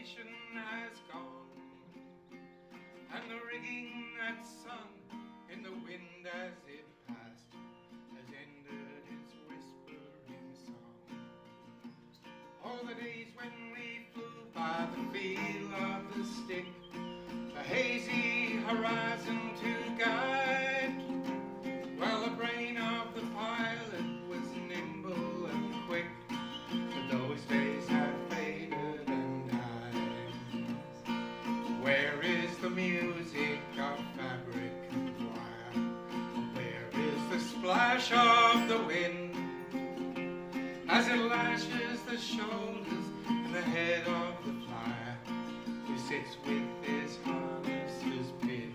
aviation has gone, and the rigging that sung in the wind as it passed has ended its whispering song. All the days when we flew by the feel of the stick, the hazy horizon to guide, while the brain of the pilot was nimble and quick, but those days have faded and died. Where is the music of fabric and wire? Where is the splash of the wind as it lashes the shoulders and the head of the flyer who sits with his harness's pin?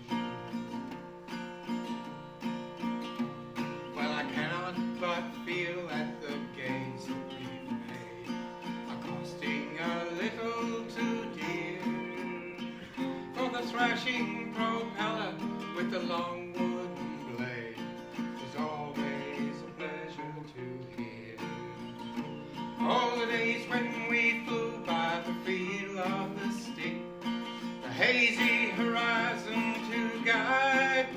Well, I cannot but feel that the gains that we've made are costing a little too dear. For the thrashing propeller with the long wooden blade was always a pleasure to hear. All the days when we flew by the feel of the stick, the hazy horizon to guide,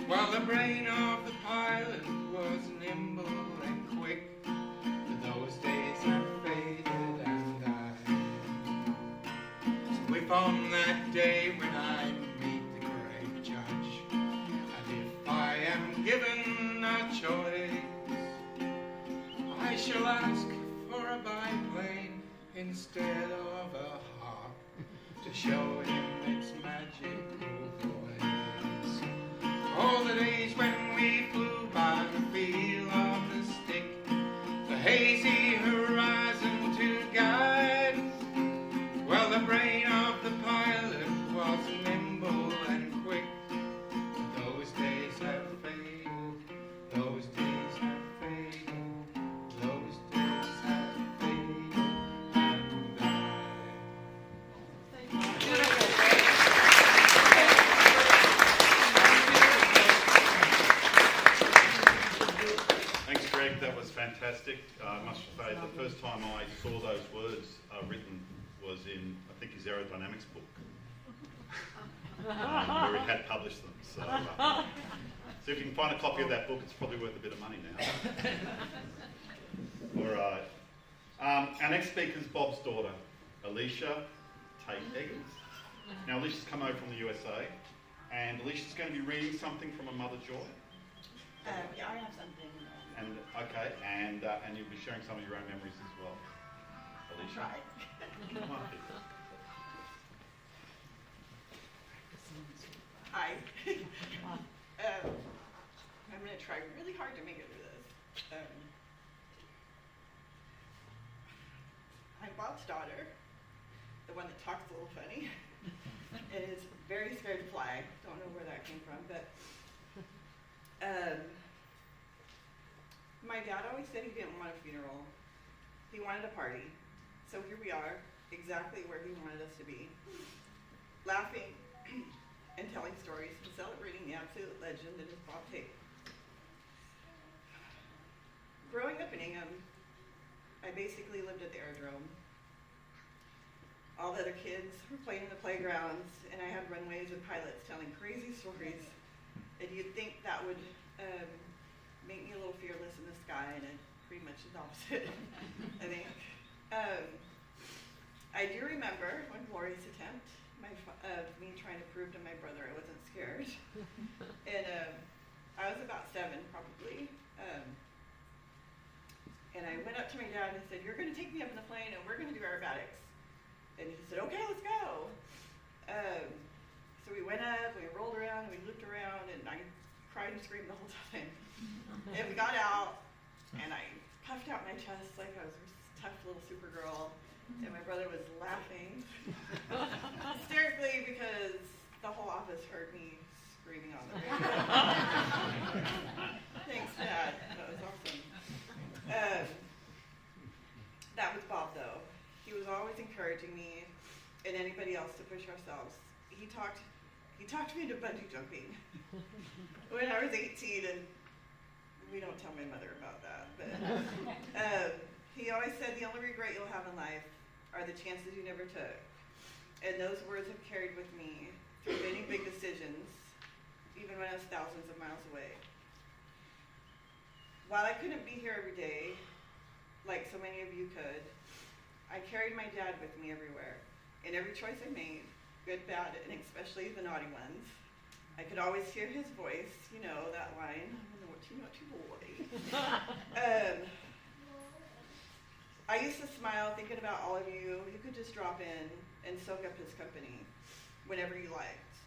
while the brain of the pilot was nimble and quick, but those days have faded and died. So if on that day when I meet the great judge, and if I am given a choice, I shall ask for a biplane instead of a harp to show him its magical voice. All the days when we flew by the feel of the stick, the hazy horizon to guide, while the brain of the pilot was nimble and quick, those days have faded, those days have faded, those days have faded and died. Thanks, Greg. That was fantastic. I must say, the first time I saw those words written was in, I think, his aerodynamics book, where he had published them. So if you can find a copy of that book, it's probably worth a bit of money now. All right. Our next speaker is Bob's daughter, Alicia Tate-Eggers. Now, Alicia's come over from the USA, and Alicia's going to be reading something from her mother, Joy. Yeah, I have something. And okay, and you'll be sharing some of your own memories as well, Alicia. Right. Come on. Hi. I'm going to try really hard to make it through this. I'm Bob's daughter, the one that talks a little funny, and is very scared to fly. Don't know where that came from, but my dad always said he didn't want a funeral. He wanted a party. So here we are, exactly where he wanted us to be, laughing and telling stories and celebrating the absolute legend that is Bob Tate. Growing up in Ingham, I basically lived at the aerodrome. All the other kids were playing in the playgrounds, and I had runways with pilots telling crazy stories. And you'd think that would make me a little fearless in the sky, and it pretty much is the opposite, I think. I do remember one glorious attempt of me trying to prove to my brother I wasn't scared. And I was about 7, probably. And I went up to my dad and said, "You're going to take me up in the plane, and we're going to do aerobatics." And he said, "Okay, let's go." So we went up, we rolled around, we looped around, and I cried and screamed the whole time. And we got out, and I puffed out my chest like I was a tough little Supergirl, and my brother was laughing hysterically because the whole office heard me screaming on the radio. Thanks, Dad. That was awesome. That was Bob, though. He was always encouraging me and anybody else to push ourselves. He talked me into bungee jumping when I was 18, and we don't tell my mother about that. But he always said the only regret you'll have in life are the chances you never took. And those words have carried with me through many big decisions, even when I was thousands of miles away. While I couldn't be here every day, like so many of you could, I carried my dad with me everywhere. In every choice I made, good, bad, and especially the naughty ones, I could always hear his voice, you know, that line, I'm a naughty boy. I used to smile thinking about all of you who could just drop in and soak up his company whenever you liked.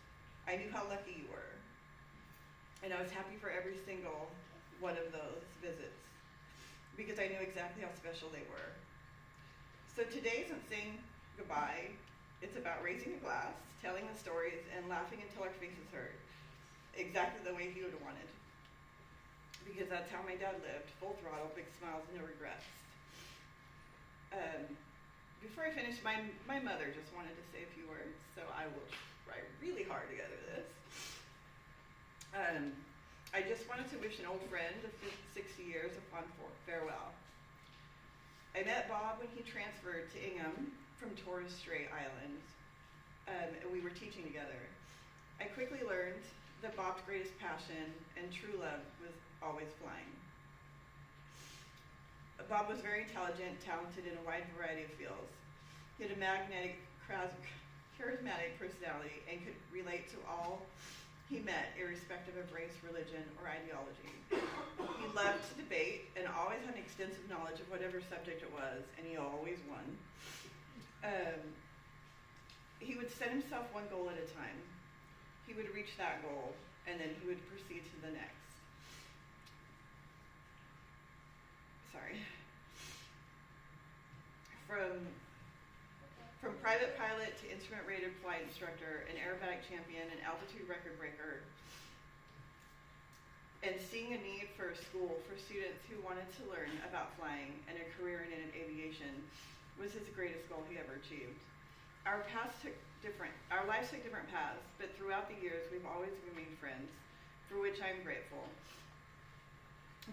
I knew how lucky you were. And I was happy for every single one of those visits because I knew exactly how special they were. So today isn't saying goodbye. It's about raising a glass, telling the stories, and laughing until our faces hurt. Exactly the way he would have wanted. Because that's how my dad lived, full throttle, big smiles, no regrets. Before I finish, my mother just wanted to say a few words, so I will try really hard to get through this. I just wanted to wish an old friend of 60 years a fond farewell. I met Bob when he transferred to Ingham from Torres Strait Islands, and we were teaching together. I quickly learned that Bob's greatest passion and true love was always flying. Bob was very intelligent, talented in a wide variety of fields. He had a magnetic, charismatic personality and could relate to all he met, irrespective of race, religion, or ideology. He loved to debate and always had an extensive knowledge of whatever subject it was, and he always won. He would set himself one goal at a time. He would reach that goal, and then he would proceed to the next. Sorry. From private pilot to instrument-rated flight instructor, an aerobatic champion, an altitude record breaker, and seeing a need for a school for students who wanted to learn about flying and a career in aviation was his greatest goal he ever achieved. Our lives took different paths, but throughout the years, we've always remained friends, for which I'm grateful.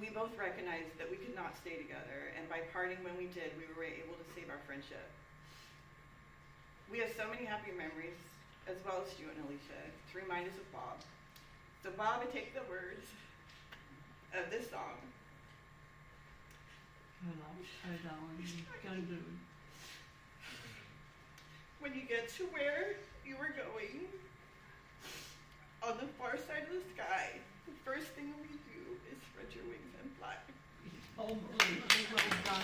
We both recognized that we could not stay together, and by parting when we did, we were able to save our friendship. We have so many happy memories, as well as Stu and Alicia, to remind us of Bob. So Bob, I take the words of this song. When you get to where you were going, on the far side of the sky, the first thing we do is spread your wings and fly. Oh, really well done.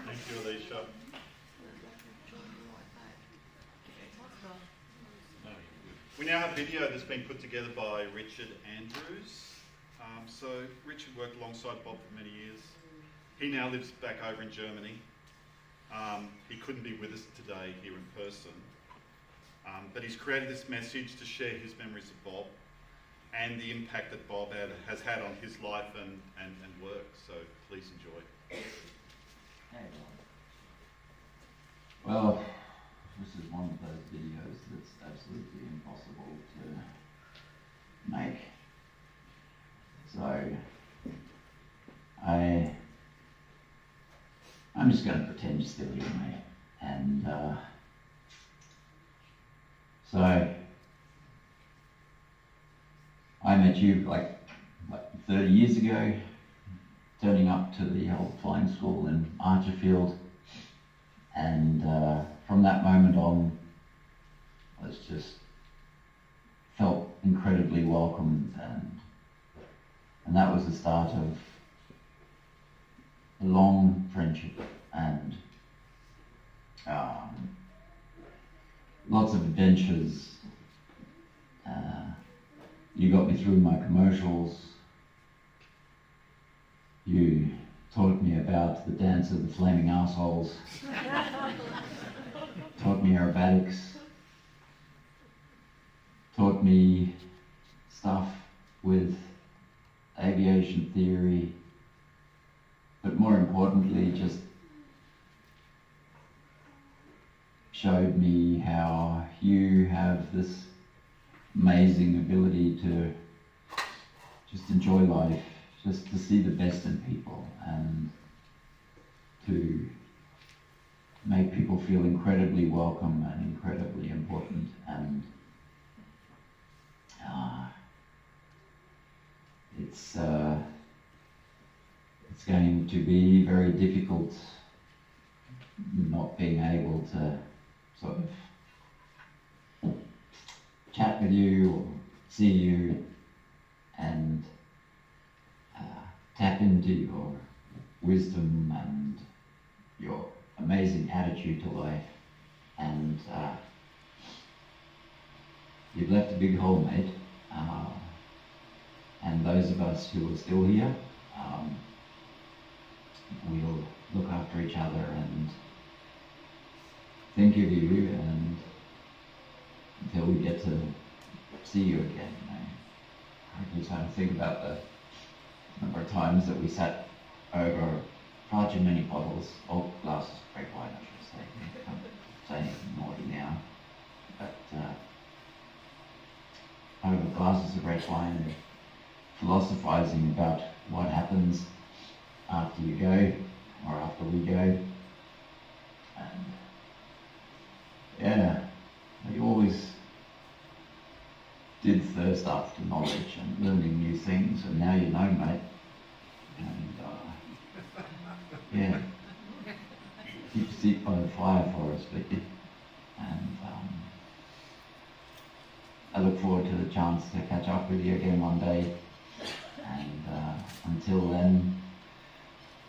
Thank you, Alicia. We now have video that's been put together by Richard Andrews. So Richard worked alongside Bob for many years. He now lives back over in Germany. He couldn't be with us today here in person, but he's created this message to share his memories of Bob and the impact that Bob has had on his life and work. So please enjoy. Well, this is one of those videos that's absolutely impossible to make. So I'm just going to pretend you're still here, mate. And so I met you like 30 years ago, turning up to the old flying school in Archerfield. And from that moment on, I was just felt incredibly welcomed, and that was the start of a long friendship and lots of adventures. You got me through my commercials. You taught me about the dance of the flaming arseholes. Taught me aerobatics. Taught me stuff with aviation theory. But more importantly, just showed me how you have this amazing ability to just enjoy life, just to see the best in people and to make people feel incredibly welcome and incredibly important. And it's going to be very difficult not being able to sort of chat with you or see you and tap into your wisdom and your amazing attitude to life. And you've left a big hole, mate. And those of us who are still here, we'll look after each other and think of you, and until we get to see you again. You know, I just trying to think about the number of times that we sat over far too many bottles, or glasses of red wine, I should say. I can't say anything naughty now, but over glasses of red wine and philosophizing about what happens after you go, or after we go. And yeah, we always did thirst after knowledge and learning new things, and now you know, mate. And yeah, keep a seat by the fire for us, Vicky. And I look forward to the chance to catch up with you again one day. And until then,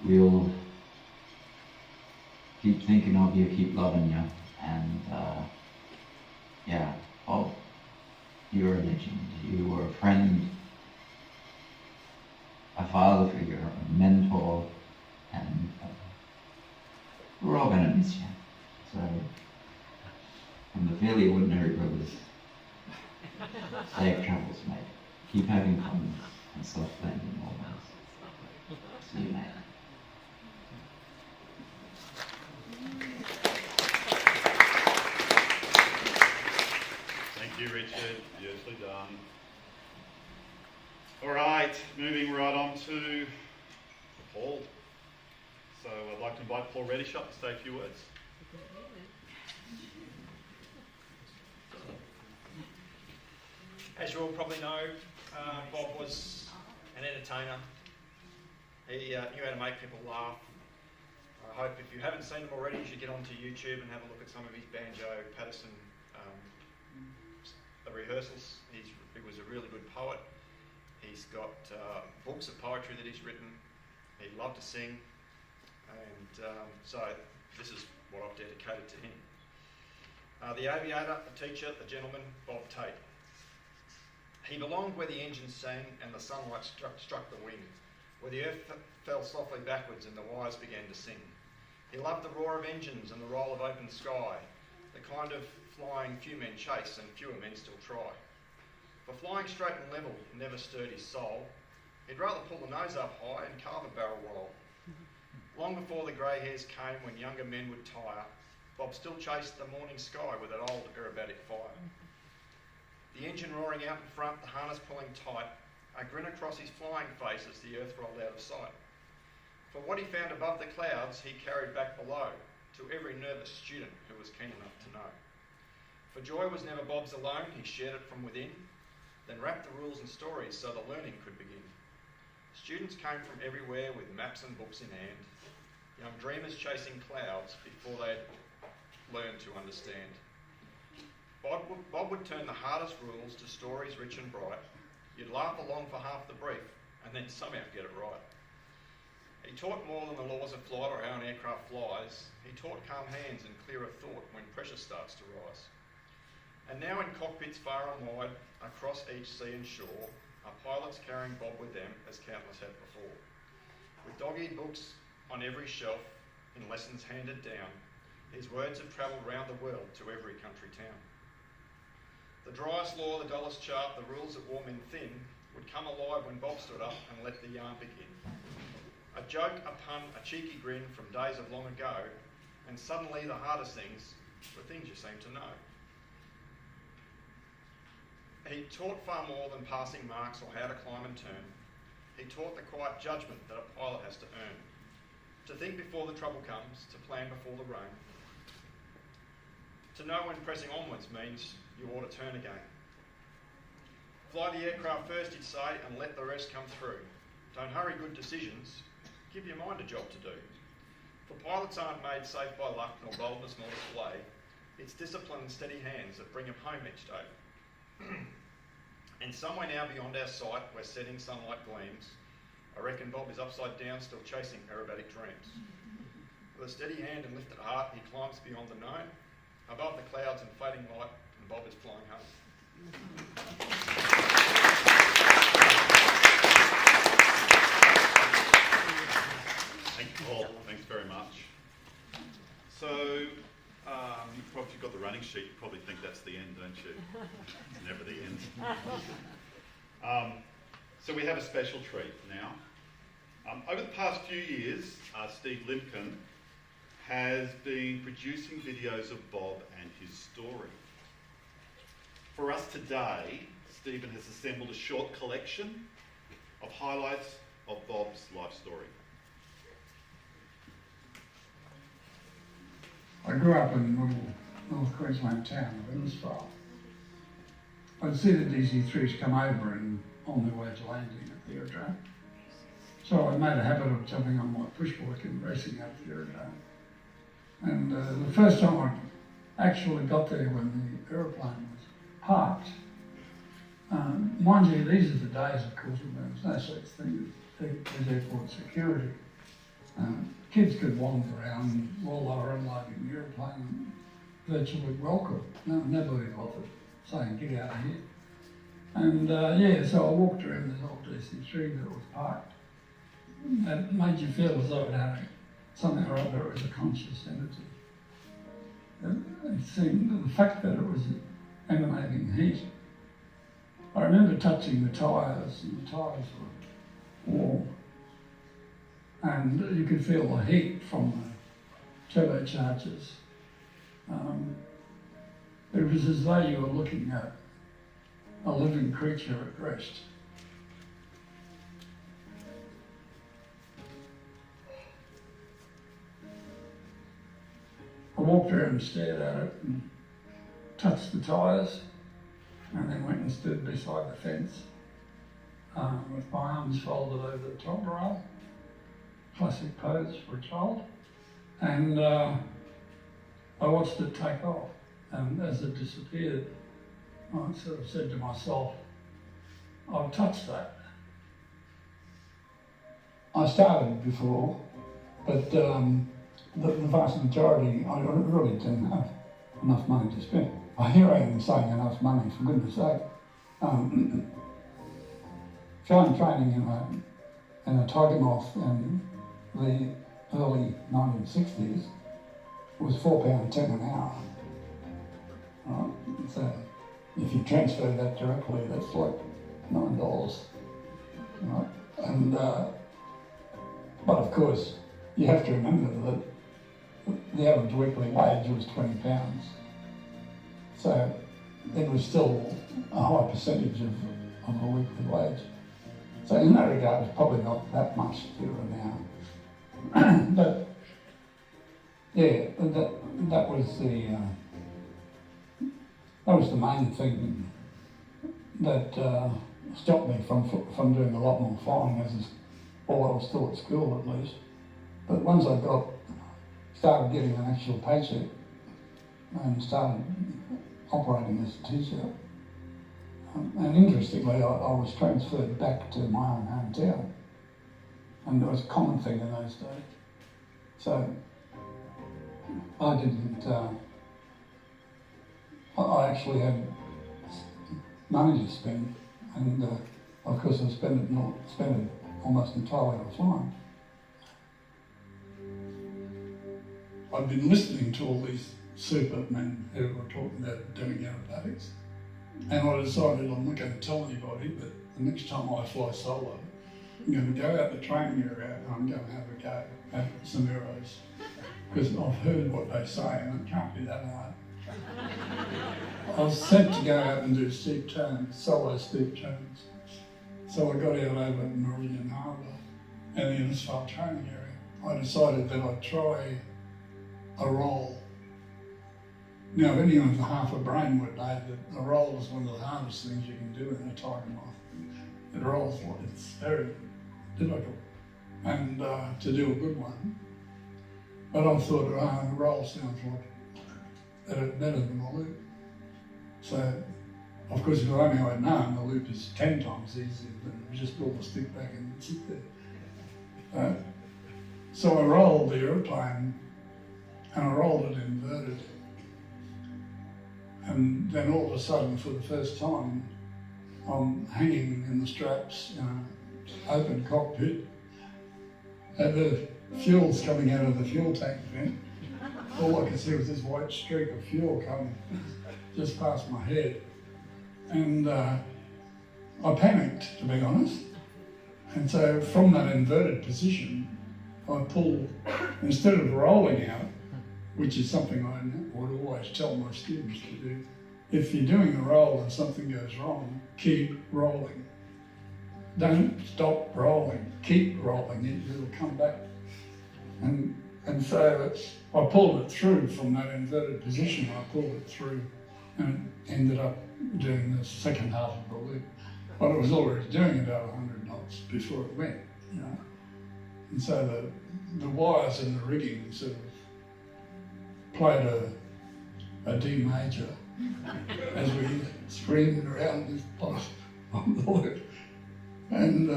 we'll keep thinking of you, keep loving you. And yeah, Bob, you're a legend. You were a friend, a father figure, a mentor, and we're all going to miss you. So, from the fairly ordinary brothers, safe travels, mate. Keep having fun and soft landing always. See you, mate. Thank you, Richard. Beautifully done. All right, moving right on to Paul. So I'd like to invite Paul Reddishop to say a few words. As you all probably know, Bob was an entertainer. He knew how to make people laugh. I hope if you haven't seen him already, you should get onto YouTube and have a look at some of his banjo Patterson rehearsals. He was a really good poet. He's got books of poetry that he's written. He loved to sing, and so this is what I've dedicated to him. The aviator, the teacher, the gentleman, Bob Tate. He belonged where the engines sang and the sunlight struck the wing, where the earth fell softly backwards and the wires began to sing. He loved the roar of engines and the roll of open sky, the kind of flying few men chase and fewer men still try. For flying straight and level never stirred his soul. He'd rather pull the nose up high and carve a barrel roll. Long before the grey hairs came when younger men would tire, Bob still chased the morning sky with that old aerobatic fire. The engine roaring out in front, the harness pulling tight, a grin across his flying face as the earth rolled out of sight. For what he found above the clouds, he carried back below to every nervous student who was keen enough to know. For joy was never Bob's alone, he shared it from within, then wrapped the rules and stories so the learning could begin. Students came from everywhere with maps and books in hand, young dreamers chasing clouds before they'd learned to understand. Bob would turn the hardest rules to stories rich and bright. You'd laugh along for half the brief and then somehow get it right. He taught more than the laws of flight or how an aircraft flies. He taught calm hands and clearer thought when pressure starts to rise. And now in cockpits far and wide, across each sea and shore, are pilots carrying Bob with them as countless have before. With dog-eared books on every shelf in lessons handed down, his words have travelled round the world to every country town. The driest law, the dullest chart, the rules that wore men thin, would come alive when Bob stood up and let the yarn begin. A joke, a pun, a cheeky grin from days of long ago, and suddenly the hardest things were things you seemed to know. He taught far more than passing marks or how to climb and turn. He taught the quiet judgment that a pilot has to earn. To think before the trouble comes, to plan before the rain. To know when pressing onwards means you ought to turn again. Fly the aircraft first, he'd say, and let the rest come through. Don't hurry good decisions, give your mind a job to do. For pilots aren't made safe by luck nor boldness nor display. It's discipline and steady hands that bring him home each day. And somewhere now beyond our sight, where setting sunlight gleams, I reckon Bob is upside down, still chasing aerobatic dreams. With a steady hand and lifted heart, he climbs beyond the known, above the clouds and fading light, and Bob is flying home. Thank you, Paul. Thanks very much. So, you've probably got the running sheet. You probably think that's the end, don't you? It's never the end. So we have a special treat now. Over the past few years, Steve Limpkin has been producing videos of Bob and his story. For us today, Stephen has assembled a short collection of highlights of Bob's life story. I grew up in a little North Queensland town of Innisfail. I'd see the DC-3s come over and on their way to landing at the aerodrome. So I made a habit of jumping on my pushbike and racing out the aerodrome. And the first time I actually got there when the aeroplane was parked, mind you, these are the days, of course, when there was no such thing as airport security. Kids could wander around while they were unloading the aeroplane, virtually welcome. Nobody bothered saying, get out of here. And so I walked around this old DC-3 that was parked. It made you feel as though it had something or other as a conscious entity. It seemed, the fact that it was emanating heat. I remember touching the tyres, and the tyres were warm. And you could feel the heat from the turbochargers. It was as though you were looking at a living creature at rest. I walked around and stared at it and touched the tyres, and then went and stood beside the fence with my arms folded over the top rail. Classic pose for a child. And I watched it take off, and as it disappeared, I sort of said to myself, I've touched that. I started before, but the vast majority, I really didn't have enough money to spend. Here I am saying enough money, for goodness sake. Flying training in a Tiger Moth in the early 1960s was £4.10 an hour. Right? So if you transfer that directly, that's like $9. Right? And but of course, you have to remember that the average weekly wage was £20. So it was still a high percentage of a weekly wage. So in that regard, it's probably not that much dearer now. But yeah, that was the main thing that stopped me from doing a lot more flying, while I was still at school at least. But once I started getting an actual paycheck and started operating as a teacher, and interestingly, I was transferred back to my own hometown, and it was a common thing in those days. So I didn't. I actually had money to spend, and of course I spent it almost entirely on flying. I'd been listening to all these supermen who were talking about doing aerobatics, and I decided I'm not going to tell anybody, but the next time I fly solo, I'm going to go out the training area and I'm going to have a go at some aeros, because I've heard what they say and it can't be that hard. I was sent to go out and do steep turns, solo steep turns. So I got out over at Meridian Harbour and the Innisfail training area. I decided that I'd try a roll. Now, if anyone's half a brain would know that a roll is one of the hardest things you can do in a tiger moth. It rolls, it's very difficult, and to do a good one. But I thought, a roll sounds like better than a loop. So, of course, if only I'd known, the loop is 10 times easier than just pull the stick back and sit there. So I rolled the aeroplane, and I rolled it inverted. And then all of a sudden, for the first time, I'm hanging in the straps in an open cockpit. And the fuel's coming out of the fuel tank vent. All I could see was this white streak of fuel coming just past my head. And I panicked, to be honest. And so from that inverted position, I pulled, instead of rolling out, which is something I would always tell my students to do, if you're doing a roll and something goes wrong, keep rolling. Don't stop rolling, keep rolling, it'll come back. And so I pulled it through from that inverted position, I pulled it through and ended up doing the second half of the loop. But it was already doing about 100 knots before it went, you know. And so the wires in the rigging sort of played a D major as we screamed around this place on the loop. And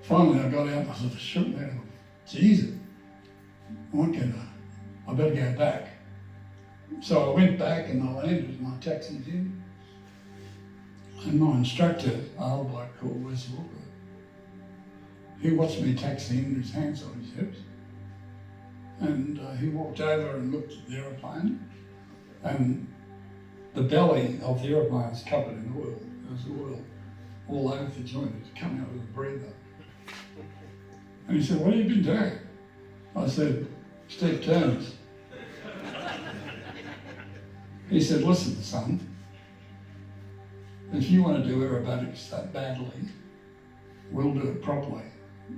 finally I got out and I sort of shook me and I thought, Jesus, I better go back. So I went back and I landed and I taxied in. And my instructor, an old bloke called Wes Walker, he watched me taxi in with his hands on his hips. And he walked over and looked at the aeroplane, and the belly of the aeroplane was covered in oil. There was oil all over the joint. It was coming out of the breather. And he said, "What have you been doing?" I said, "Steep turns." He said, "Listen, son, if you want to do aerobatics that badly, we'll do it properly.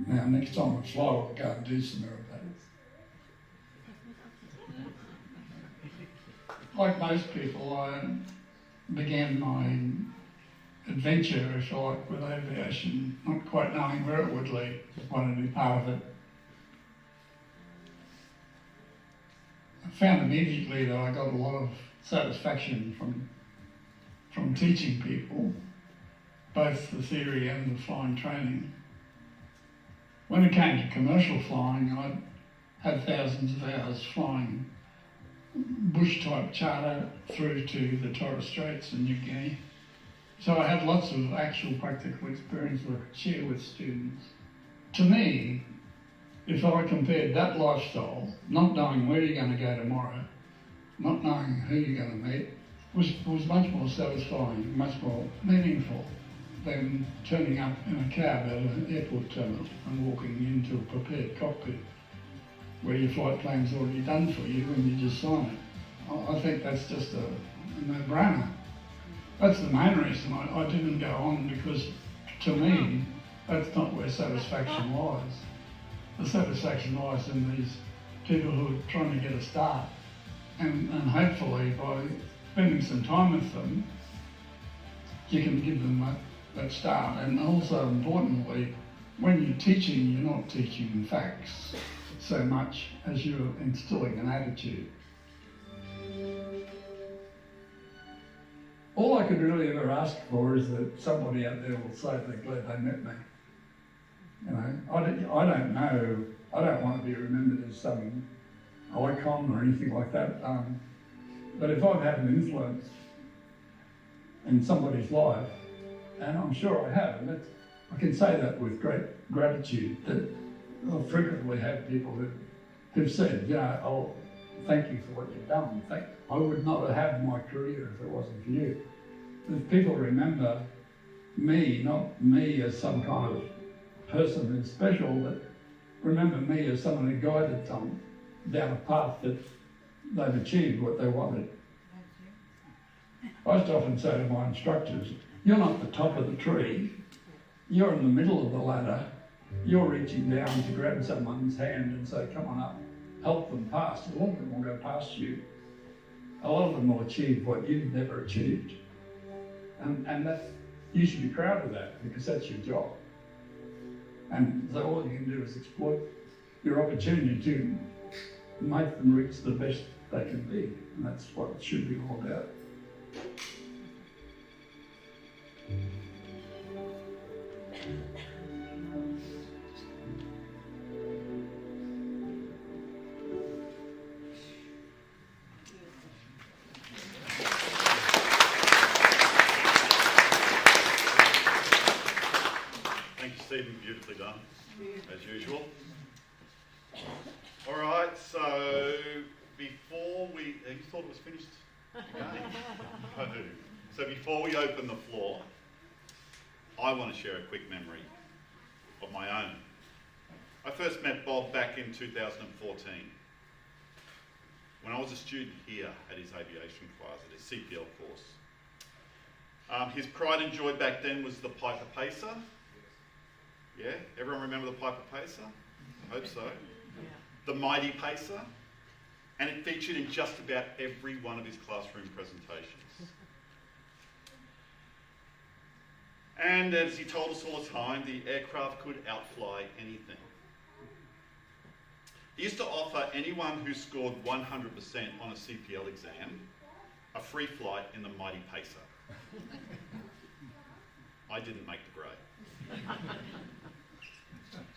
Now, next time we fly, we'll go and do some aerobatics." Like most people, I began my adventure, if you like, with aviation, not quite knowing where it would lead, just wanted to be part of it. I found immediately that I got a lot of satisfaction from teaching people, both the theory and the flying training. When it came to commercial flying, I'd had thousands of hours flying bush-type charter through to the Torres Straits and New Guinea. So I had lots of actual practical experience that I could share with students. To me, if I compared that lifestyle, not knowing where you're going to go tomorrow, not knowing who you're going to meet, was much more satisfying, much more meaningful than turning up in a cab at an airport terminal and walking into a prepared cockpit where your flight plan's already done for you and you just sign it. I think that's just a no-brainer. That's the main reason I didn't go on, because to me, that's not where satisfaction lies. The satisfaction lies in these people who are trying to get a start, and hopefully by spending some time with them, you can give them that start. And also importantly, when you're teaching, you're not teaching facts so much as you're instilling an attitude. All I could really ever ask for is that somebody out there will say they're glad they met me. You know, I don't know, I don't want to be remembered as some icon or anything like that. But if I've had an influence in somebody's life, and I'm sure I have, and I can say that with great gratitude, that I've frequently had people who've said, you know, "Oh, thank you for what you've done. I would not have had my career if it wasn't for you." If people remember me, not me as some kind of person who's special, but remember me as someone who guided them down a path that they've achieved what they wanted. I used to often say to my instructors, you're not the top of the tree, you're in the middle of the ladder, you're reaching down to grab someone's hand and say, come on up, help them pass. A lot of them will go past you. A lot of them will achieve what you've never achieved. And that's, you should be proud of that, because that's your job. And so all you can do is exploit your opportunity to make them reach the best they can be. And that's what it should be all about. Thank you, Stephen. Beautifully done, as usual. All right, so before we... You thought it was finished? No. So before we open the floor, I want to share a quick memory of my own. I first met Bob back in 2014 when I was a student here at his aviation class, at his CPL course. His pride and joy back then was the Piper Pacer. Yeah, everyone remember the Piper Pacer? I hope so. The Mighty Pacer, and it featured in just about every one of his classroom presentations. And as he told us all the time, the aircraft could outfly anything. He used to offer anyone who scored 100% on a CPL exam a free flight in the Mighty Pacer. I didn't make the grade.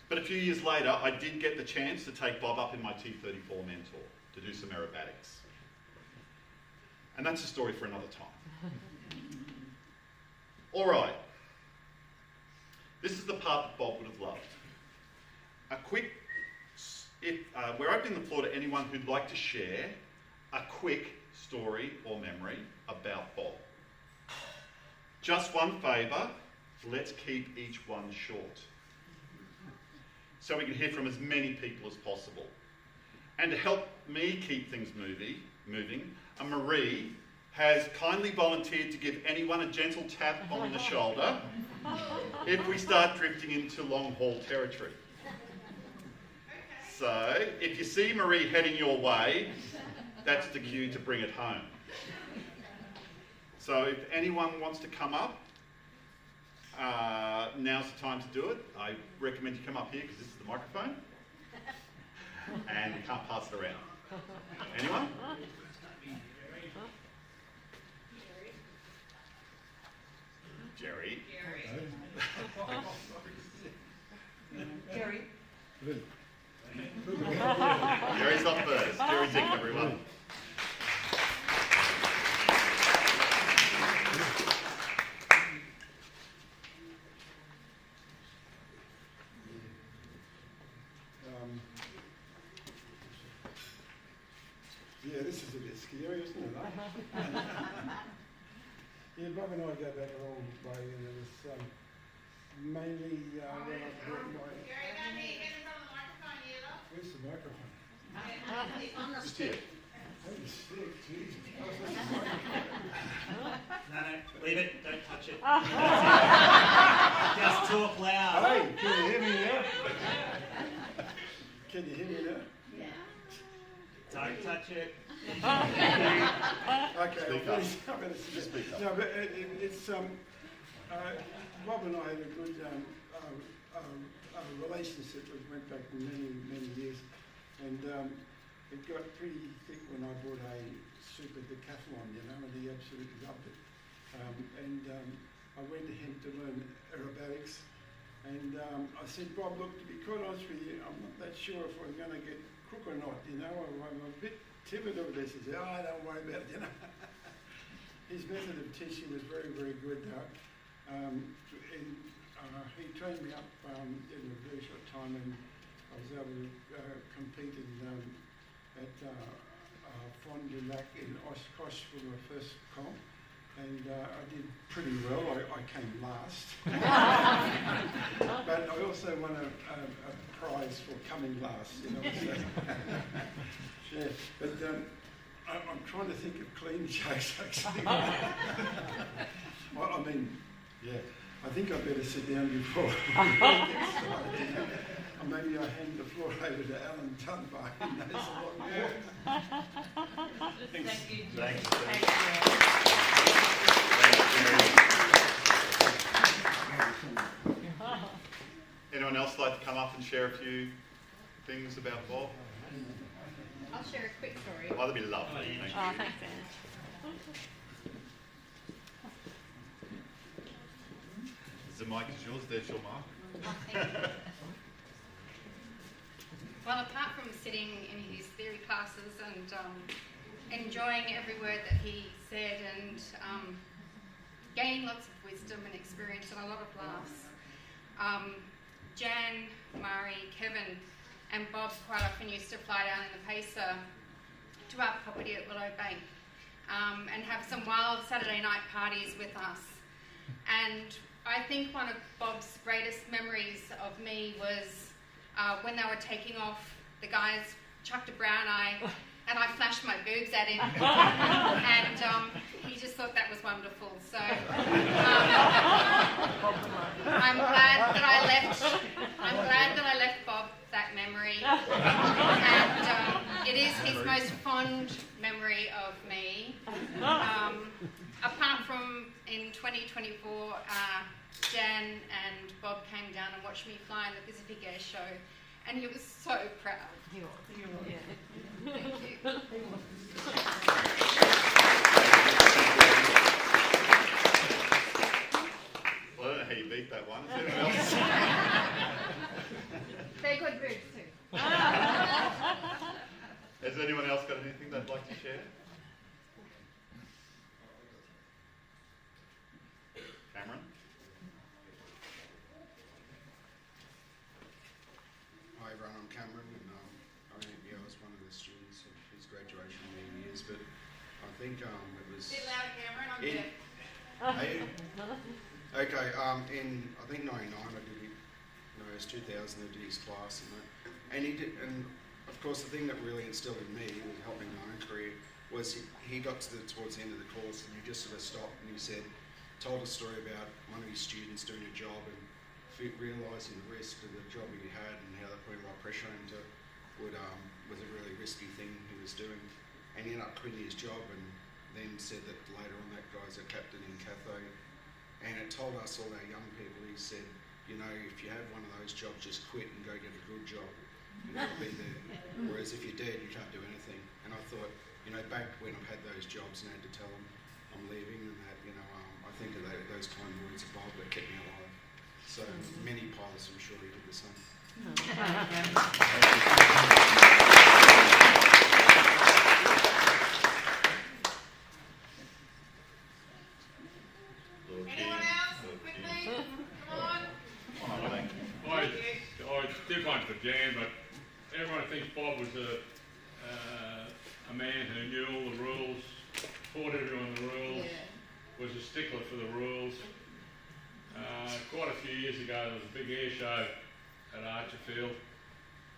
But a few years later, I did get the chance to take Bob up in my T-34 Mentor to do some aerobatics. And that's a story for another time. All right. This is the part that Bob would have loved. A quick, we're opening the floor to anyone who'd like to share a quick story or memory about Bob. Just one favour, let's keep each one short, so we can hear from as many people as possible. And to help me keep things moving, Marie has kindly volunteered to give anyone a gentle tap on the shoulder if we start drifting into long-haul territory. So, if you see Marie heading your way, that's the cue to bring it home. So if anyone wants to come up, now's the time to do it. I recommend you come up here because this is the microphone. And you can't pass it around. Anyone? Jerry. Gary. Jerry's up first. Jerry's in, everyone. Yeah, this is a bit scary, isn't it? Yeah, Bob and I go back a long way, and it was mainly when I brought my... Gary, don't need to get in front of the microphone either. Where's the microphone? On the Just here. Holy stick, jeez. No, leave it. Don't touch it. Just talk loud. Hey, can you hear me now? Can you hear me now? Don't touch it. Okay, Speak I'm up. going to Just speak up. No, but it's Bob and I had a good relationship that went back many years, and it got pretty thick when I bought a super decathlon, you know, and he absolutely loved it. I went to him to learn aerobatics, and I said, Bob, look, to be quite honest with you, I'm not that sure if I'm going to get crook or not, you know, I'm a bit timid of this. He said, oh, don't worry about it, you know. His method of teaching was very, very good. He trained me up in a very short time, and I was able to compete at Fond du Lac in Oshkosh for my first comp, and I did pretty well. I came last, but I also won a prize for coming last. You know, so. Yeah, but I'm trying to think of clean jokes actually. Well, I mean, yeah, I think I better sit down before we get started. Or maybe I hand the floor over to Alan Dunbar, who knows a lot more. Thank you. Thanks. Thank Anyone else like to come up and share a few things about Bob? I'll share a quick story. Oh, that'd be lovely. Thank you. Thanks, Anne. The mic is yours. There's your mark. Well, apart from sitting in his theory classes and enjoying every word that he said and gaining lots of wisdom and experience and a lot of laughs, Jan, Mari, Kevin and Bob quite often used to fly down in the Pacer to our property at Willow Bank and have some wild Saturday night parties with us. And I think one of Bob's greatest memories of me was when they were taking off, the guys chucked a brown eye and I flashed my boobs at him and he just thought that was wonderful. So I'm glad that I left Bob that memory and it is his most fond memory of me. Apart from in 2024, Jan and Bob came down and watched me fly in the Pacific Air Show, and he was so proud. you. Thank you. Well, I don't know how you beat that one. Is there anyone else? They're good boobs too. Has anyone else got anything they'd like to share? Cameron? Hi everyone, I'm Cameron and I was one of the students of his graduation many years, but I think it was... Bit loud, Cameron, I'm in, deaf. Okay, in I think 99 I did it, no it was 2000 I did his class and that, and he did, and of course the thing that really instilled in me, and helped me in my own career, was he got towards the end of the course and he just sort of stopped and he told a story about one of his students doing a job and realising the risk of the job he had and how they put a lot of pressure on him to was a really risky thing he was doing, and he ended up quitting his job and then said that later on that guy's a captain in Cathay, and it told us all our young people, he said, you know, if you have one of those jobs, just quit and go get a good job and you'll be there, whereas if you're dead you can't do anything. And I thought, you know, back when I've had those jobs and had to tell them I'm leaving and that, you know, I think of those kind of words of Bob that kept me alive. So many pilots, I'm sure he did the same. Anyone else? Quickly? Come on. I did one for Jan, but everyone thinks Bob was a man who knew all the rules, taught everyone the rules, was a stickler for the rules. Quite a few years ago there was a big air show at Archerfield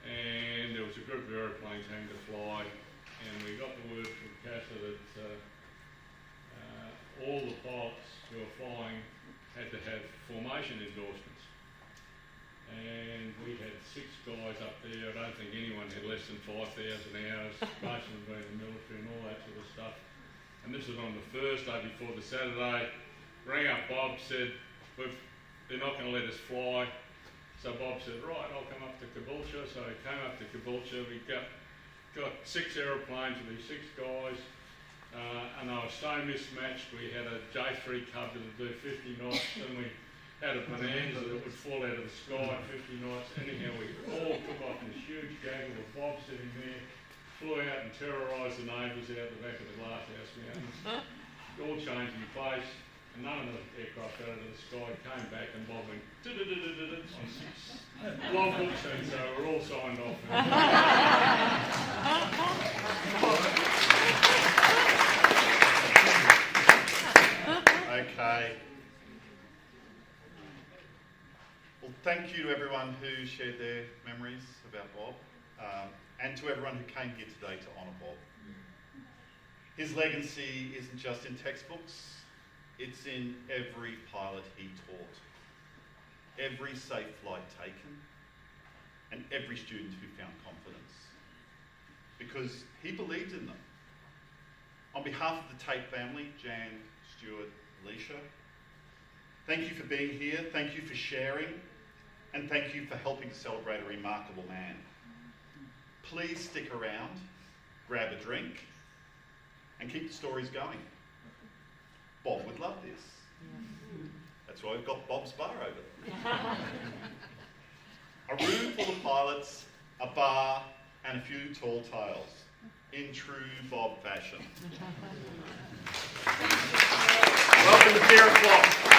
and there was a group of aeroplanes having to fly, and we got the word from CASA that all the pilots who were flying had to have formation endorsements. And we had 6 guys up there. I don't think anyone had less than 5,000 hours, most of them being in the military and all that sort of stuff. And this was on the Thursday before the Saturday. Rang up Bob, said, they're not going to let us fly. So Bob said, right, I'll come up to Caboolture. So he came up to Caboolture. We got 6 aeroplanes with these 6 guys. And they were so mismatched. We had a J3 Cub that would do 50 knots, and we had a Bonanza that would fall out of the sky at 50 knots. Anyhow, we all took off in this huge gaggle with Bob sitting there, flew out and terrorised the neighbours out the back of the glasshouse mountains. All changed in place, and none of the aircraft got out of the sky. Came back and Bob went on 6 logbooks, and so we're all signed off. Okay. Well, thank you to everyone who shared their memories about Bob, and to everyone who came here today to honour Bob. His legacy isn't just in textbooks, it's in every pilot he taught, every safe flight taken, and every student who found confidence. Because he believed in them. On behalf of the Tate family, Jan, Stuart, Alicia, thank you for being here, thank you for sharing, and thank you for helping to celebrate a remarkable man. Please stick around, grab a drink, and keep the stories going. Bob would love this. That's why we've got Bob's bar over there. A room full of pilots, a bar, and a few tall tales, in true Bob fashion. Welcome to Beer O'Clock.